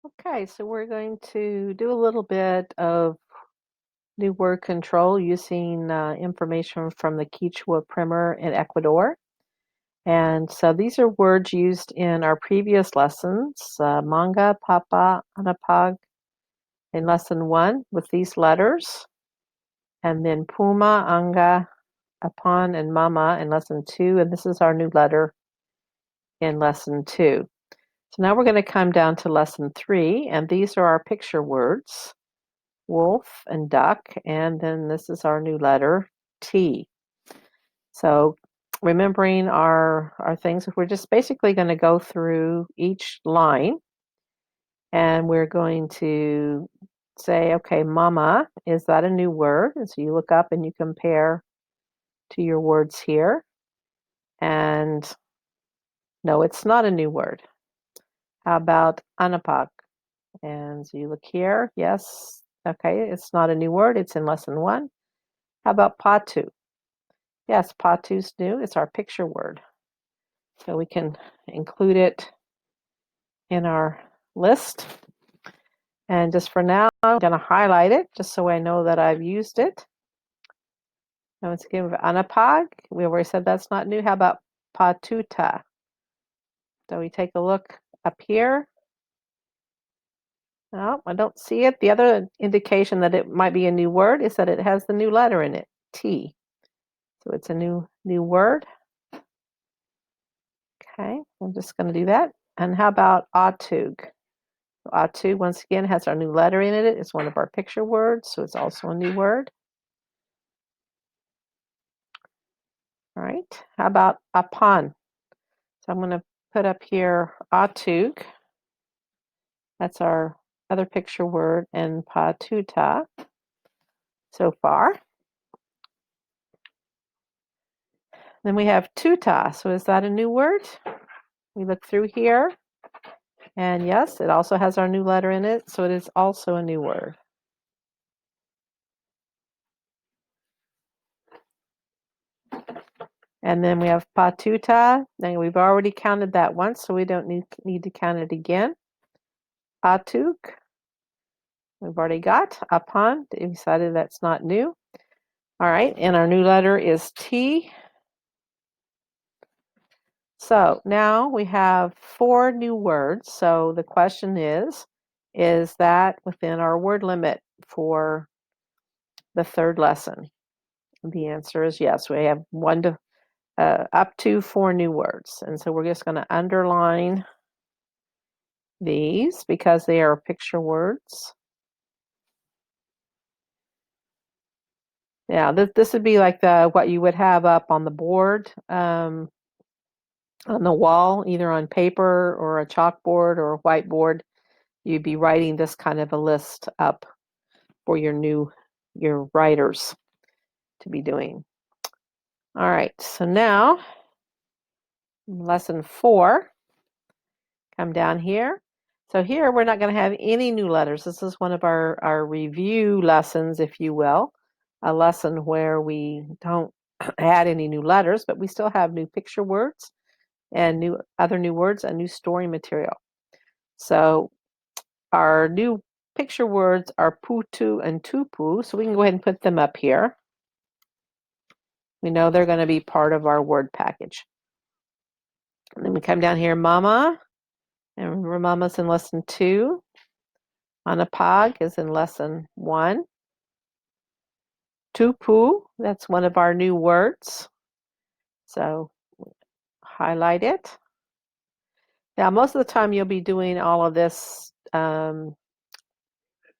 Okay, so we're going to do a little bit of new word control using information from the Quechua primer in Ecuador. And so these are words used in our previous lessons, manga, papa, anapag in lesson 1 with these letters, and then puma, anga, apan, and mama in lesson 2, and this is our new letter in lesson 2. So now we're going to come down to lesson 3, and these are our picture words. Wolf and duck, and then this is our new letter, T. So remembering our things, we're just basically going to go through each line, and we're going to say, okay, mama, is that a new word? And so you look up and you compare to your words here, and no, it's not a new word. How about anapak? And so you look here, yes, okay, it's not a new word, it's in lesson 1. How about patu? Yes, patu's new. It's our picture word. So we can include it in our list. And just for now, I'm going to highlight it just so I know that I've used it. And once again, with anapag, we already said that's not new. How about patuta? So we take a look up here. No, I don't see it. The other indication that it might be a new word is that it has the new letter in it, T. So it's a new word. Okay, I'm just going to do that. And how about atug? Atu, once again, has our new letter in it. It's one of our picture words, so it's also a new word. All right. How about apan? So I'm going to put up here atug. That's our other picture word, and patuta so far. Then we have tuta. So is that a new word? We look through here, and yes, it also has our new letter in it, so it is also a new word. And then we have patuta. Now we've already counted that once, so we don't need to count it again. Atug. We've already got upon. We decided that's not new. All right, and our new letter is T. So now we have 4 new words. So the question is that within our word limit for the 3rd lesson? The answer is yes. We have up to 4 new words. And so we're just going to underline these because they are picture words. Yeah, this would be like what you would have up on the board, on the wall, either on paper or a chalkboard or a whiteboard. You'd be writing this kind of a list up for your writers to be doing. All right, so now lesson 4, come down here. So here we're not going to have any new letters. This is one of our review lessons, if you will, a lesson where we don't add any new letters, but we still have new picture words and other new words and new story material. So our new picture words are putu and tupu, so we can go ahead and put them up here. We know they're going to be part of our word package. And then we come down here, mama, and remember mama's in lesson 2. Anapag is in lesson 1. Tupu, that's one of our new words. So highlight it. Now, most of the time you'll be doing all of this, that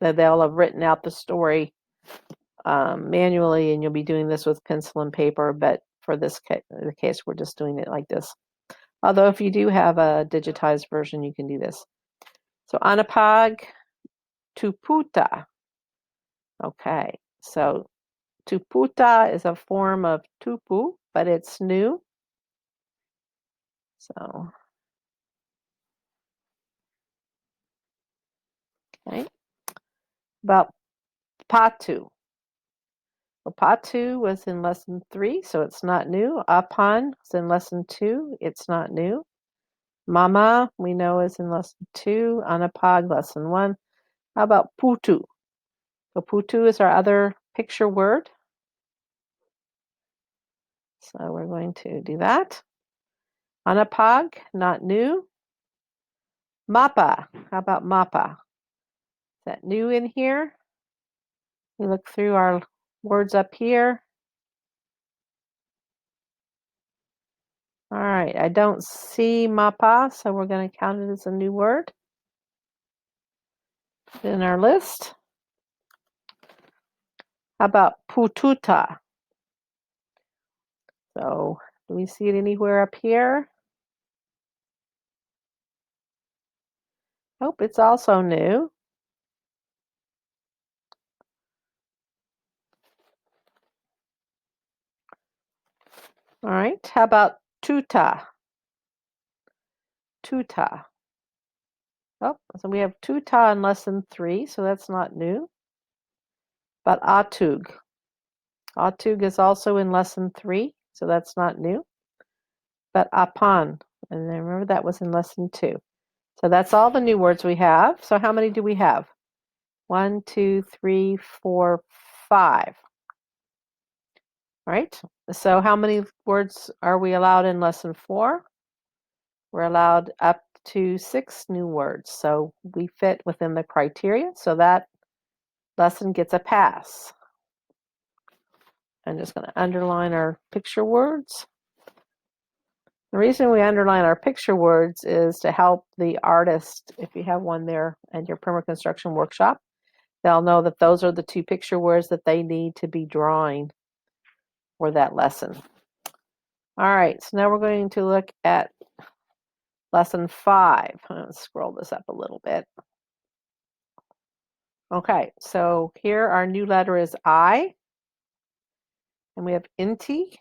they'll have written out the story manually, and you'll be doing this with pencil and paper, but for this case, we're just doing it like this. Although if you do have a digitized version, you can do this. So anapag, tuputa. Okay, so tuputa is a form of tupu, but it's new. So, okay. About patu. Well, patu was in lesson 3, so it's not new. Apan is in lesson 2, it's not new. Mama, we know is in lesson 2. Anapag, lesson 1. How about putu? So putu is our other picture word. So we're going to do that. Anapag, not new. Mapa, how about mapa? Is that new in here? We look through our words up here. All right, I don't see mapa, so we're going to count it as a new word in our list. How about pututa? So, do we see it anywhere up here? Oh, it's also new. All right, how about tuta? Tuta. Oh, so we have tuta in lesson 3, so that's not new. But atug. Atug is also in lesson 3, so that's not new. But apan, and then remember that was in lesson 2. So that's all the new words we have. So how many do we have? 1, 2, 3, 4, 5. All right. So how many words are we allowed in lesson 4? We're allowed up to 6 new words. So we fit within the criteria. So that lesson gets a pass. I'm just going to underline our picture words. The reason we underline our picture words is to help the artist, if you have one there at your primer construction workshop, they'll know that those are the 2 picture words that they need to be drawing for that lesson. All right, so now we're going to look at lesson 5. Let's scroll this up a little bit. Okay, so here our new letter is I, and we have Inti,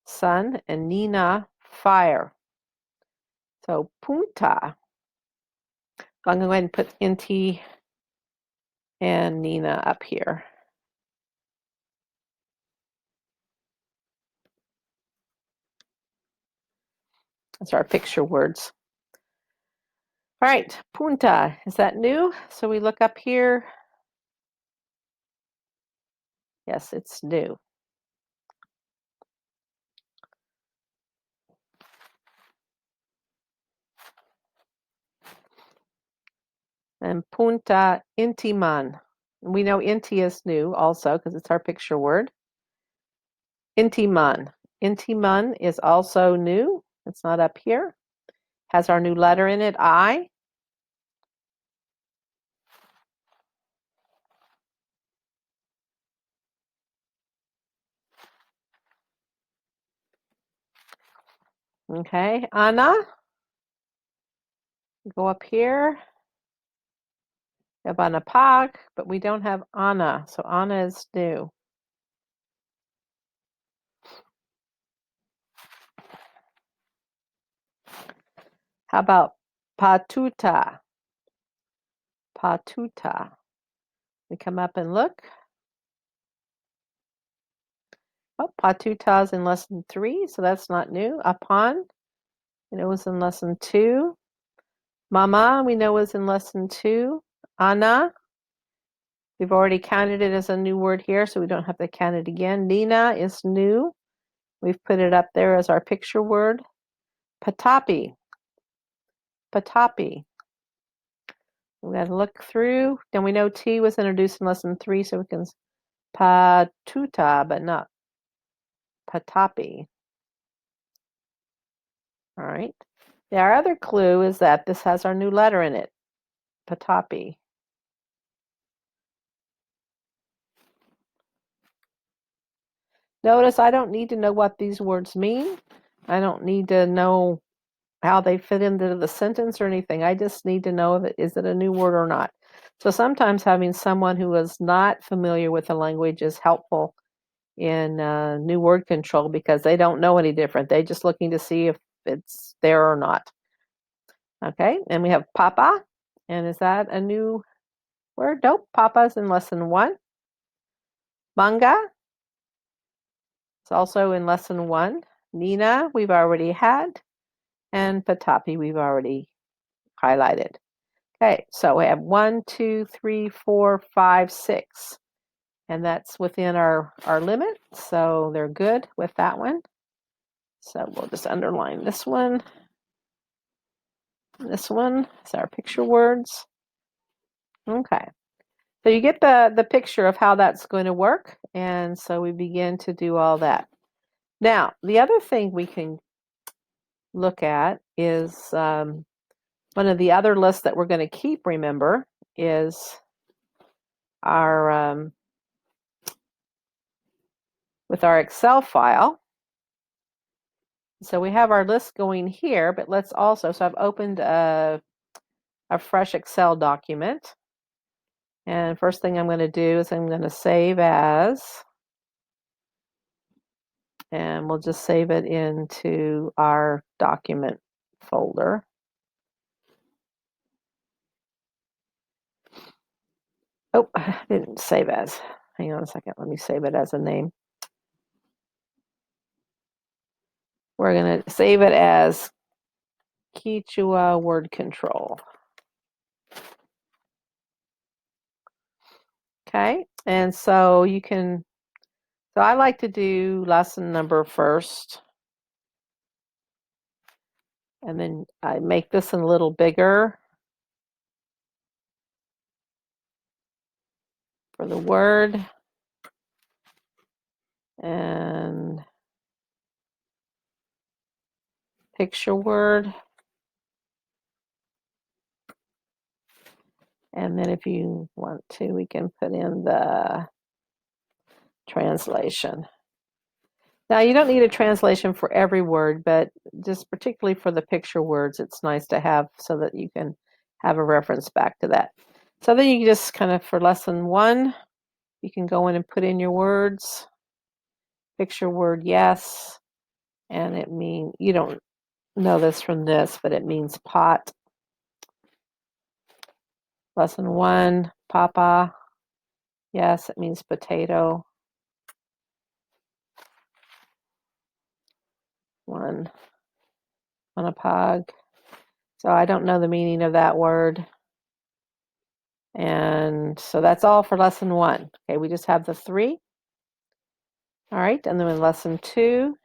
sun, and Nina, fire. So punta. I'm going to go ahead and put Inti and Nina up here. That's our picture words. All right, punta, is that new? So we look up here. Yes, it's new. And punta intiman. We know inti is new also because it's our picture word. Intiman. Intiman is also new. It's not up here. Has our new letter in it, I. Okay, Ana. Go up here. We have Anapag, but we don't have Ana, so Ana is new. How about patuta? Patuta. We come up and look. Oh, patuta is in lesson 3, so that's not new. Apan, it was in lesson 2. Mama, we know was in lesson 2. Ana, we've already counted it as a new word here, so we don't have to count it again. Nina is new. We've put it up there as our picture word. Patapi. Patapi. We got to look through. Then we know T was introduced in lesson 3, so we can patuta, but not patapi. All right. Our other clue is that this has our new letter in it, patapi. Notice I don't need to know what these words mean. I don't need to know how they fit into the sentence or anything. I just need to know if it is it a new word or not. So sometimes having someone who is not familiar with the language is helpful in new word control because they don't know any different. They're just looking to see if it's there or not. Okay, and we have papa. And is that a new word? Nope, papa's in lesson 1. Manga. It's also in lesson 1. Nina, we've already had. And Patapi we've already highlighted. Okay, so we have 1, 2, 3, 4, 5, 6. And that's within our limit, so they're good with that one. So we'll just underline this one. This one is our picture words. Okay. So you get the picture of how that's going to work, and so we begin to do all that. Now, the other thing we can look at is one of the other lists that we're going to keep, remember, is our with our Excel file. So we have our list going here, but let's also, so I've opened a fresh Excel document. And first thing I'm going to do is I'm going to save as, and we'll just save it into our document folder. Oh, I didn't save as. Hang on a second. Let me save it as a name. We're going to save it as Quechua Word Control. Okay, and so you can, so I like to do lesson number first. And then I make this a little bigger for the word. And picture word. And then if you want to, we can put in the translation. Now, you don't need a translation for every word, but just particularly for the picture words, it's nice to have so that you can have a reference back to that. So then you just kind of, for lesson 1, you can go in and put in your words. Picture word, yes. And it means, you don't know this from this, but it means pot. Lesson 1, papa. Yes, it means potato. 1, manapag. So I don't know the meaning of that word. And so that's all for lesson 1. Okay, we just have the 3. All right, and then in lesson 2,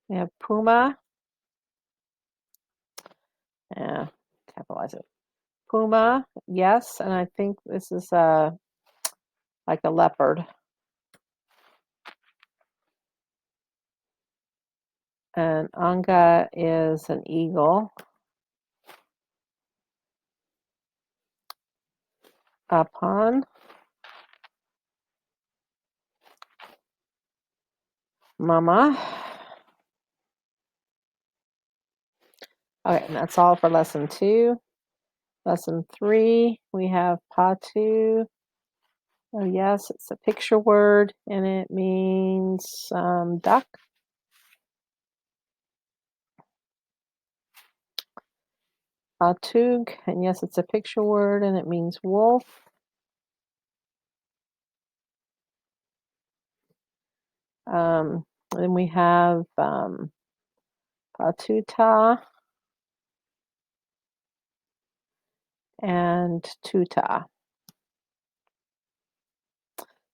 we have puma. Yeah, capitalize it. Puma, yes, and I think this is like a leopard. And anga is an eagle. Apan. Mama. Okay, and that's all for lesson 2. Lesson 3, we have patu. Oh yes, it's a picture word, and it means duck. Patug, and yes, it's a picture word, and it means wolf. Then we have patuta and tuta.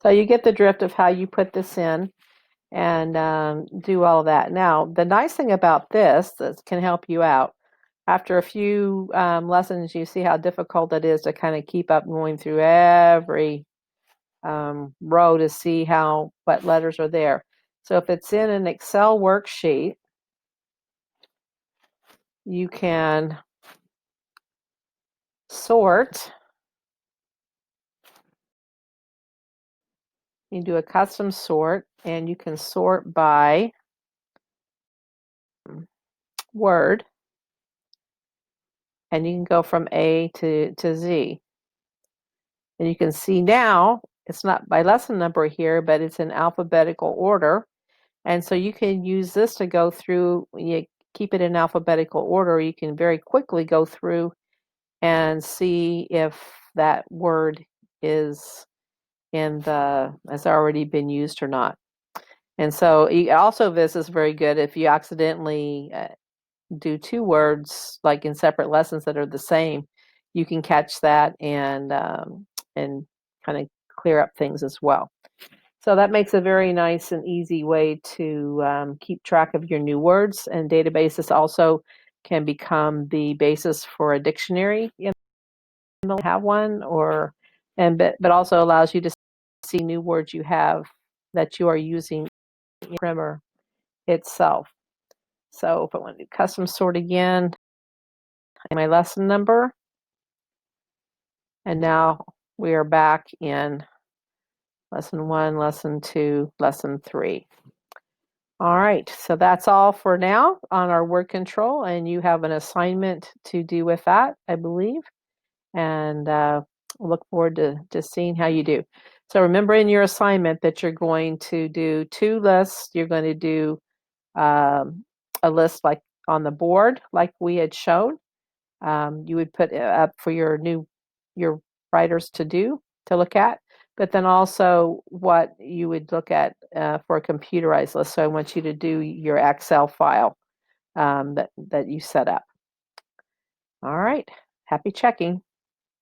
So you get the drift of how you put this in and do all of that. Now, the nice thing about this that can help you out, after a few lessons, you see how difficult it is to kind of keep up going through every row to see what letters are there. So if it's in an Excel worksheet, you can sort. You do a custom sort, and you can sort by word, and you can go from A to Z. And you can see now it's not by lesson number here, but it's in alphabetical order. And so you can use this to go through, you keep it in alphabetical order. You can very quickly go through and see if that word is has already been used or not. And so also this is very good if you accidentally do two words like in separate lessons that are the same, you can catch that and kind of clear up things as well. So that makes a very nice and easy way to keep track of your new words. And databases also can become the basis for a dictionary. You know, have one, or and but also allows you to see new words you have that you are using in Primer itself. So if I want to do custom sort again, my lesson number, and now we are back in lesson 1, lesson 2, lesson 3. All right, so that's all for now on our word control, and you have an assignment to do with that, I believe, and look forward to seeing how you do. So remember in your assignment that you're going to do 2 lists. You're going to do a list like on the board, like we had shown. You would put up for your writers to look at, but then also what you would look at for a computerized list. So I want you to do your Excel file that you set up. All right, happy checking.